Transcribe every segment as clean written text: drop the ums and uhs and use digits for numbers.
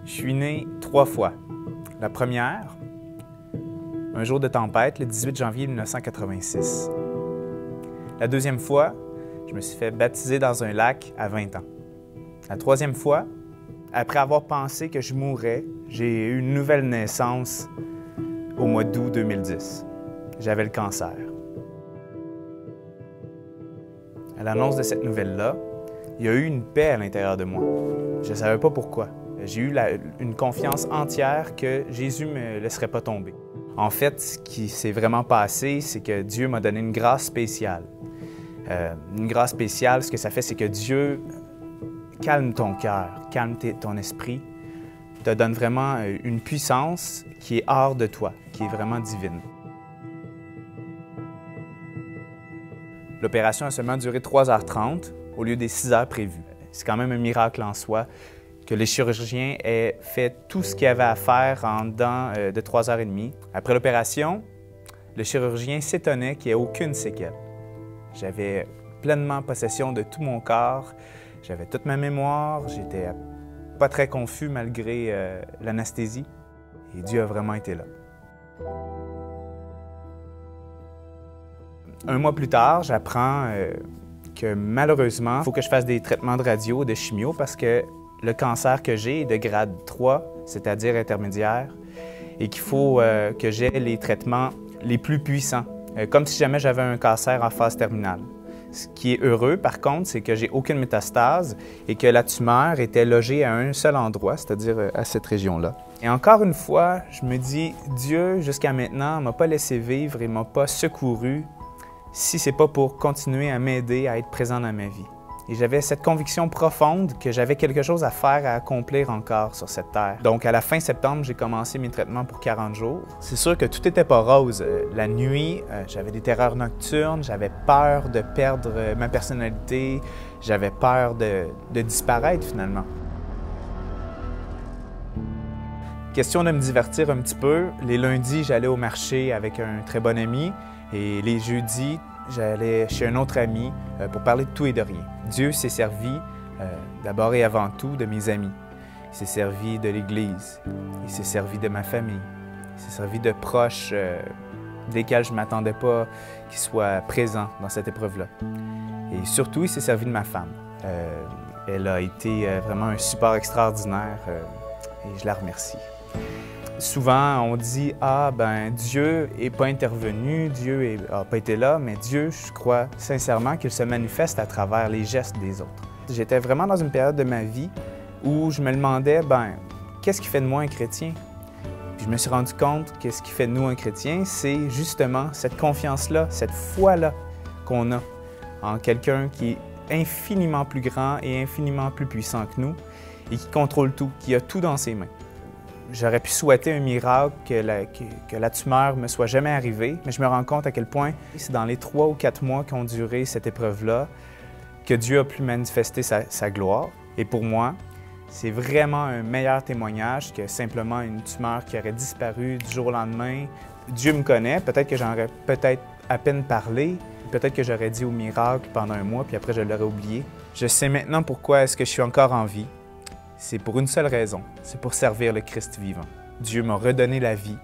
Je suis né 3 fois. La première, un jour de tempête, le 18 janvier 1986. La deuxième fois, je me suis fait baptiser dans un lac à 20 ans. La troisième fois, après avoir pensé que je mourrais, j'ai eu une nouvelle naissance au mois d'août 2010. J'avais le cancer. À l'annonce de cette nouvelle-là, il y a eu une paix à l'intérieur de moi. Je ne savais pas pourquoi. J'ai eu une confiance entière que Jésus ne me laisserait pas tomber. En fait, ce qui s'est vraiment passé, c'est que Dieu m'a donné une grâce spéciale. Une grâce spéciale, ce que ça fait, c'est que Dieu calme ton cœur, calme ton esprit, te donne vraiment une puissance qui est hors de toi, qui est vraiment divine. L'opération a seulement duré 3h30 au lieu des 6 heures prévues. C'est quand même un miracle en soi que les chirurgiens aient fait tout ce qu'ils avaient à faire en dedans de 3h30. Après l'opération, le chirurgien s'étonnait qu'il n'y ait aucune séquelle. J'avais pleinement possession de tout mon corps, j'avais toute ma mémoire, j'étais pas très confus malgré l'anesthésie. Et Dieu a vraiment été là. Un mois plus tard, j'apprends que malheureusement, il faut que je fasse des traitements de radio, de chimio, parce que le cancer que j'ai est de grade 3, c'est-à-dire intermédiaire, et qu'il faut que j'aie les traitements les plus puissants, comme si jamais j'avais un cancer en phase terminale. Ce qui est heureux, par contre, c'est que j'ai aucune métastase et que la tumeur était logée à un seul endroit, c'est-à-dire à cette région-là. Et encore une fois, je me dis, Dieu, jusqu'à maintenant, ne m'a pas laissé vivre et ne m'a pas secouru si ce n'est pas pour continuer à m'aider à être présent dans ma vie. Et j'avais cette conviction profonde que j'avais quelque chose à faire, à accomplir encore sur cette terre. Donc, à la fin septembre, j'ai commencé mes traitements pour 40 jours. C'est sûr que tout n'était pas rose. La nuit, j'avais des terreurs nocturnes, j'avais peur de perdre ma personnalité, j'avais peur de disparaître finalement. Question de me divertir un petit peu. Les lundis, j'allais au marché avec un très bon ami et les jeudis, j'allais chez un autre ami pour parler de tout et de rien. Dieu s'est servi d'abord et avant tout de mes amis. Il s'est servi de l'Église. Il s'est servi de ma famille. Il s'est servi de proches desquels je ne m'attendais pas qu'ils soient présents dans cette épreuve-là. Et surtout, il s'est servi de ma femme. Elle a été vraiment un support extraordinaire et je la remercie. Souvent, on dit « Ah, ben Dieu n'est pas intervenu, Dieu n'a pas été là », mais Dieu, je crois sincèrement qu'il se manifeste à travers les gestes des autres. J'étais vraiment dans une période de ma vie où je me demandais « Ben, qu'est-ce qui fait de moi un chrétien? » Puis je me suis rendu compte que ce qui fait de nous un chrétien, c'est justement cette confiance-là, cette foi-là qu'on a en quelqu'un qui est infiniment plus grand et infiniment plus puissant que nous et qui contrôle tout, qui a tout dans ses mains. J'aurais pu souhaiter un miracle, que la tumeur ne me soit jamais arrivée, mais je me rends compte à quel point c'est dans les 3 ou 4 mois qui ont duré cette épreuve-là que Dieu a pu manifester sa gloire. Et pour moi, c'est vraiment un meilleur témoignage que simplement une tumeur qui aurait disparu du jour au lendemain. Dieu me connaît, peut-être que j'en aurais à peine parlé, peut-être que j'aurais dit au miracle pendant un mois, puis après je l'aurais oublié. Je sais maintenant pourquoi est-ce que je suis encore en vie. C'est pour une seule raison, c'est pour servir le Christ vivant. Dieu m'a redonné la vie,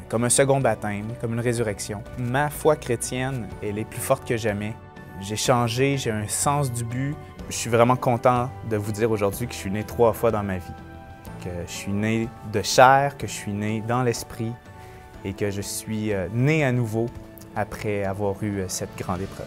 comme un second baptême, comme une résurrection. Ma foi chrétienne, elle est plus forte que jamais. J'ai changé, j'ai un sens du but. Je suis vraiment content de vous dire aujourd'hui que je suis né 3 fois dans ma vie. Que je suis né de chair, que je suis né dans l'esprit et que je suis né à nouveau après avoir eu cette grande épreuve.